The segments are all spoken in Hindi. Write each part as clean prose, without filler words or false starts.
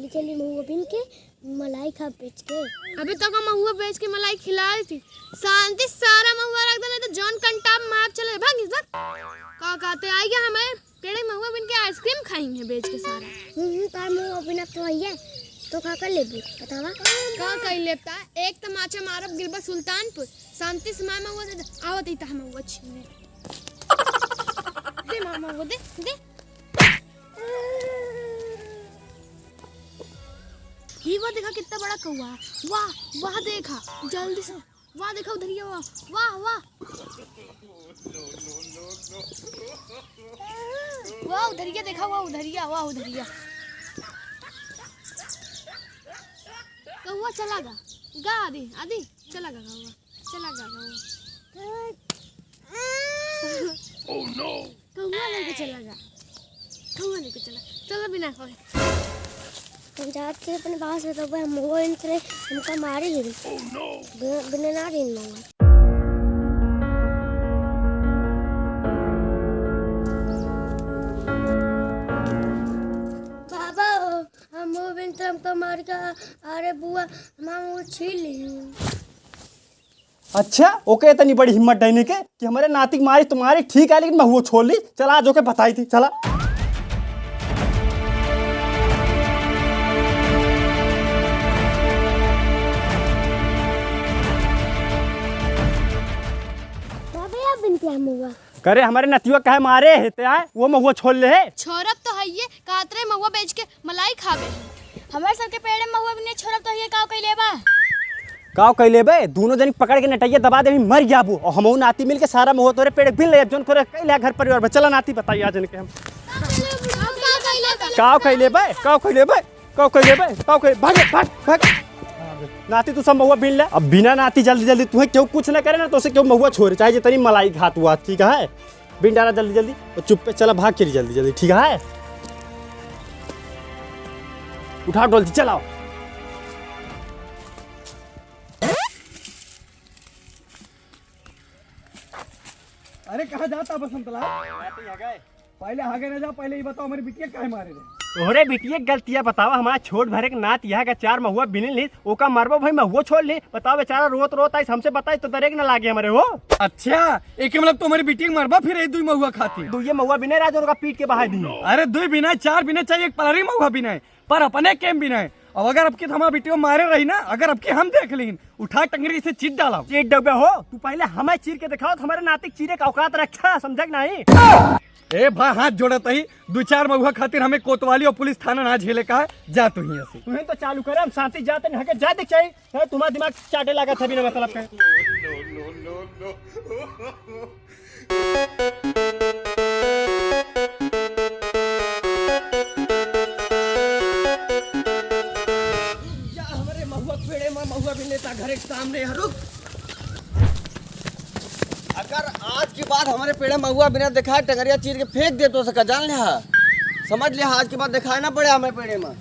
चली चली महुआ बिन के मलाई खा बेच के। अभी तक हम महुआ बेच के मलाई खिलाई थी। शांति सारा महुआ रख दे नहीं तो जॉन कंटाप मार चले भाग इस का कहते आई गया हमें पेड़े महुआ बिन के आइसक्रीम खाएंगे बेच के सारा। तार महुआ बिन तो आई है तो का कर लेबू बतावा का कर लेता। एक तमाचा मारब गिरबा सुल्तानपुर शांति से मामा हुआ दे आवत ही हम हुआ छीने दे मामा वो दे ये वो देखा कितना बड़ा कौवा। वाह वाह देखा जल्दी से वाह देखा उधरिया वाह वाह वाह वाह उधरिया देखा वाह उधरिया वाह उधरिया कौवा चला गा आदि आदि चला गा Oh no! कौवा लेके चला चलो बिना कोई पंचायत के अपने पास में तो भाई महुआ इनसे हमका मारे ही Oh no! बिना ना दिन महुआ बाबा हम महुआ बिन तो हमका मार का अरे बुआ हम वो छीन ली। अच्छा ओके इतनी बड़ी हिम्मत डहने के कि हमारे नातिक मारी तुम्हारी ठीक है लेकिन मैं वो छोड़ ली। चला आज ओके बताई थी चला। करे हमारे नतिया कहे मारे है वो महुआ छोड़ ले है। छोरब तो है ये कातरे महुआ बेच के मलाई खावे हमारे सर के पेड़ महुआ बिन छोड़ब तो ये काव कइले बा काव कइले बे दोनों जन पकड़ के नटैया दबा दे मर जाबू और हमहू नाती मिल के सारा महुआ तोरे पेड़ बिल ले जोन करे कइले घर परिवार में। चला नाती बताइए आज के हम काव कइले भाग भाग भाग नाती तू सब महुआ बिन ले। अब बिना नाती जल्दी जल्दी तुम्हें क्यों कुछ ना करे ना तो उसे क्यों महुआ छोड़े चाहे जितनी मलाई घात हुआ ठीक है। बिन डाला जल्दी जल्दी और चुप पे चला भाग के जल्दी जल्दी ठीक है। उठा डोल चलाओ। अरे कहाँ जाता बसंत लाल? पहले आगे न जाओ पहले ये बताओ हमारी बिटिया काहे मारे रे? तोहरे बिटिया गलतियां बतावा हमारा छोट भरे के नात यहाँ का 4 महुआ बिनिल ली ओका मरबो भाई महुआ छोड़ ली बताओ बेचारा रोत आई हमसे बताई तो दरेक न लागे हमारे वो। अच्छा एक मतलब तुम्हारी बिटिया मरबा फिर एक दो महुआ खाती दो ये महुआ बिने राज उनका पीट के बाहर दी। अरे 2 बिना 4 बिना चाहिए एक पलरी महुआ बिना पर अपने केम बिना है। अब अगर अब की हमारा बिटिया मारे रही ना अगर अब की हम देख ली उठा टंगरी से चीट डाला चीट डबे हो तू पहले हमें चीर के दिखाओ हमारे नातिक चीरे का औकात रखा समझ नहीं। ए भाई हाथ जोड़ता ही 2-4 महुआ खातिर हमें कोतवाली और पुलिस थाना ना झेले का है जा तू ही ऐसे तुम्हें तो चालू करे हम शांति जाते नहीं हके जा देख चाहिए तुम्हारा दिमाग चाटे लगा था बिना मतलब का। हमारे महुआ पेड़े में महुआ भी लेता घर के सामने रुक। अगर आज के बाद हमारे पेड़ महुआ बिना दिखाए टंगरिया चीर के फेंक दे तो सका जान लिया समझ लिया आज के बाद दिखाए ना पड़े हमें पेड़े में।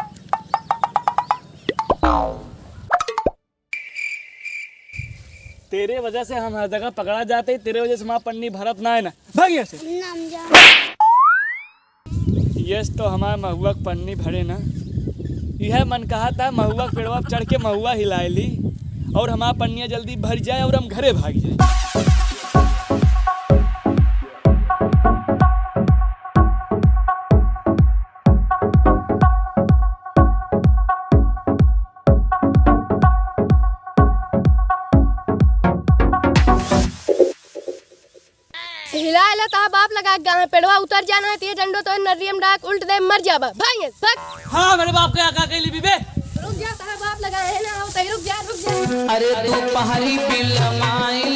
तेरे वजह से हम हर जगह पकड़ा जाते तेरे वजह से वहाँ पन्नी भरत ना है ना भाग से यस तो हमारा महुआ पन्नी भरे ना यह मन कहा था महुआ पेड़वा चढ़ के महुआ हिलाए ली और हमारा पन्निया जल्दी भर जाए और हम घरे भाग जाए। हिला हिला ता बाप लगा गाँव पेड़वा उतर जाना है ते डंडो तो नरियम डाक उल्ट दे मर जाबा भाई भाग। हाँ मेरे बाप का आका कइली बीबे रुक जा तारा बाप लगा है ना तो रुक जा। अरे तू पहाड़ी पिल माइल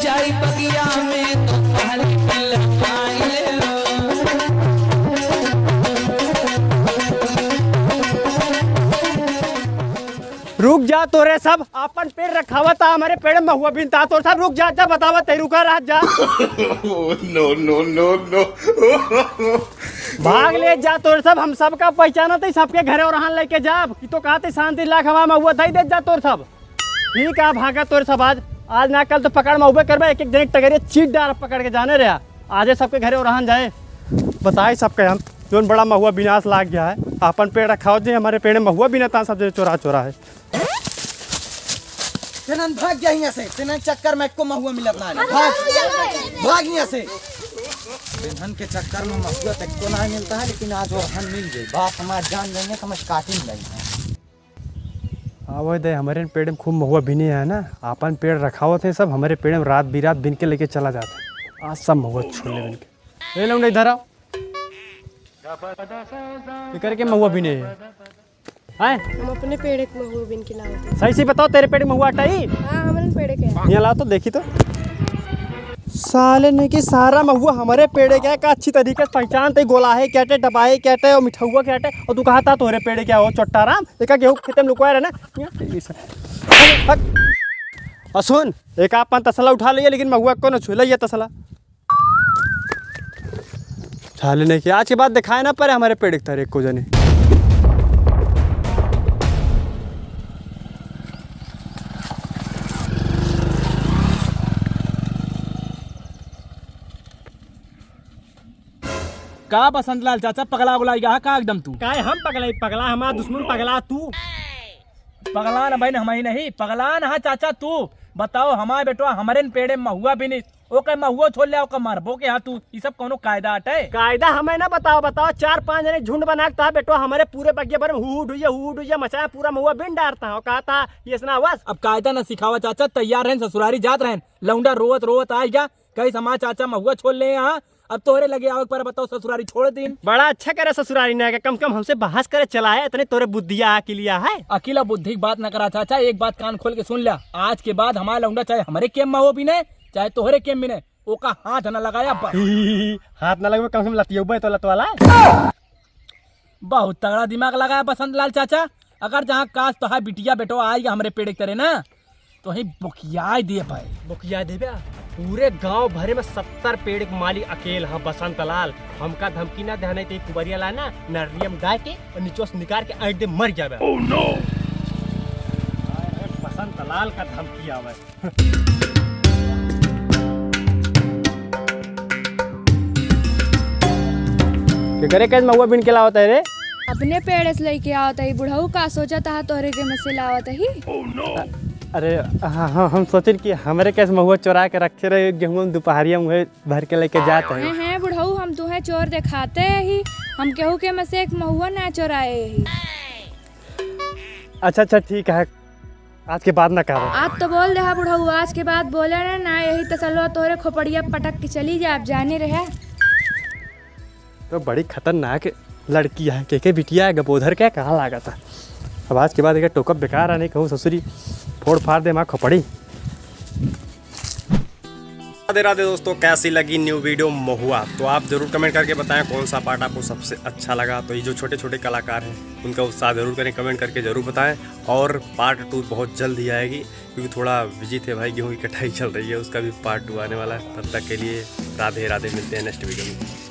जाई बगिया में तो पहाड़ी पिल माइल रुक जा तोरे सब अपन पेड़ रखावा था हमारे पेड़ महुआ बिनता तो सब रुक जा बतावा ते रुका रह जा। No. भाग ले जा तोर सब हम सब का पहचाना थे सबके घरे और हां लेके जा कि तो कहते शांति लाख हवा महुआ दई दे जा तोर सब ठीक है भागा तोर सब आज ना कल तो पकड़ महुआ करबे एक जन टगरे चीट डाल पकड़ के जाने रहा आज सबके घरे और हां जाए बताए सबके हम जोन बड़ा महुआ विनाश लाग गया है। अपन पेड़ रखाओ जे हमारे पेड़ में महुआ भी ना था सब चोरा चोरा है। तेनन भाग गया यहाँ से, तेनन चक्कर में को महुआ मिलत ना भाग भाग यहाँ से। तेनन के चक्कर में महुआ तक को ना मिलता है, लेकिन आज और हम मिल गए। बात हमार जान जाएंगे तो हम काटिंग लगे। आवो दे हमारे पेड़ में खूब महुआ भी नहीं है ना, अपन पेड़ रखाओ थे सब हमारे पेड़ में रात बिरात बिन के लेके चला जाता। आज सब महुआ छोले बिन के ले लो इधर आओ करके महुआ भी नहीं है। हम अपने पेड़ के महुआ बिन के लाते। सही से बताओ तेरे पेड़ में महुआ हटाई? हाँ हमारे पेड़ के यहाँ लाओ तो देखी तो साले ने कि सारा महुआ हमारे पेड़ के का अच्छी तरीके से पहचानते गोला है कैटे डबाए कैटे और मिठुआ कैटे और तू कहा था तोरे पेड़ क्या हो चोट्टा राम देखा गेहूँ खेते में लुकवाए रहे ना। और सुन एक अपन तसला उठा लिया लेकिन महुआ को न छू लिया तसला साले ने कि आज के बाद दिखाए ना पर हमारे पेड़ के को जने। का बसंत लाल चाचा पगला उगलाई गया का एकदम तू? काय हम पगला हमारा दुश्मन पगला तू पगला न भाई हमारी नहीं पगला न चाचा तू बताओ हमारे बेटवा हमारे पेड़े महुआ भी नहीं ओके महुआ छोड़ लिया ओके मारबो के हाथ तू ये सब कोनो कायदा हटे? कायदा हमें ना बताओ 4-5 जने झुंड बना के बेटो हमारे पूरे बगिया पर हू ढुइया मचाया पूरा महुआ बिन डारता हो कहा था ये सुना बस। अब कायदा न सिखावा चाचा तैयार रहें ससुरारी जात रहें लौंडा रोवत आ गया कहीं समाज चाचा महुआ छोड़ ले यहाँ अब तोरे लगे आओ पर बताओ ससुरारी छोड़ दिन। बड़ा अच्छा करे ससुरारी ने कम कम हमसे बहस करे चला है इतने तोरे बुद्धिया अकेलिया है। अकेला बुद्धि की बात न करा चाचा एक बात कान खोल के सुन लिया आज के बाद हमारा लौंडा चाहे हमारे केम महुआ भी नहीं चाहे तोहरे केम भी नहीं ओका हाथ न लगाया हाथ न लगे कम से कम लतिया तो लतवाला बहुत तगड़ा दिमाग लगाया बसंत लाल चाचा। अगर जहाँ काश तो है बिटिया बेटो आएगा हमारे पेड़ करे ना तो ही बुकिया दे पाए बुकिया दे पूरे गांव भरे में 70 पेड़ के मालिक अकेल है बसंत लाल हमका धमकी ना ध्यान है कुबरिया लाना नरियम गाय के और नीचो से निकाल के आठ दे मर जावे। oh, no! बसंत लाल का धमकी आवे। करे कैसे महुआ बिन के लावत है रे? अपने पेड़ से लेके आवत है बुढ़ऊ का सोचा था तोरे के में से लावत ही। oh, no! अरे हाँ हम सोचें कि हमारे कैसे महुआ चोरा के रखे रहे गेहूँ दोपहरिया मुहे भर के लेके जाते हैं बुढ़ऊ हम तुम्हें चोर दिखाते ही हम केहू के में से एक महुआ ना चोराए ही। अच्छा ठीक है आज के बाद ना करो। आज तो बोल दे बुढ़ऊ आज के बाद बोले ना यही तसल्लो तोरे खोपड़िया पटक के चली जा आप जाने रहे। तो बड़ी खतरनाक लड़की है के बिटिया है गपोधर क्या कहाँ लागा था। अब आज के बाद एक टोकअप बेकार है नहीं कहूँ ससुरी फोड़ फाड़ दे माँ खोपड़ी। राधे राधे दोस्तों कैसी लगी न्यू वीडियो महुआ तो आप जरूर कमेंट करके बताएं कौन सा पार्ट आपको सबसे अच्छा लगा। तो ये जो छोटे छोटे कलाकार हैं उनका उत्साह जरूर करें कमेंट करके जरूर बताएं और पार्ट 2 बहुत जल्द ही आएगी क्योंकि थोड़ा बिजी थे भाई गेहूँ की कटाई चल रही है उसका भी पार्ट 2 आने वाला है। तब तक के लिए राधे राधे मिलते हैं नेक्स्ट वीडियो में।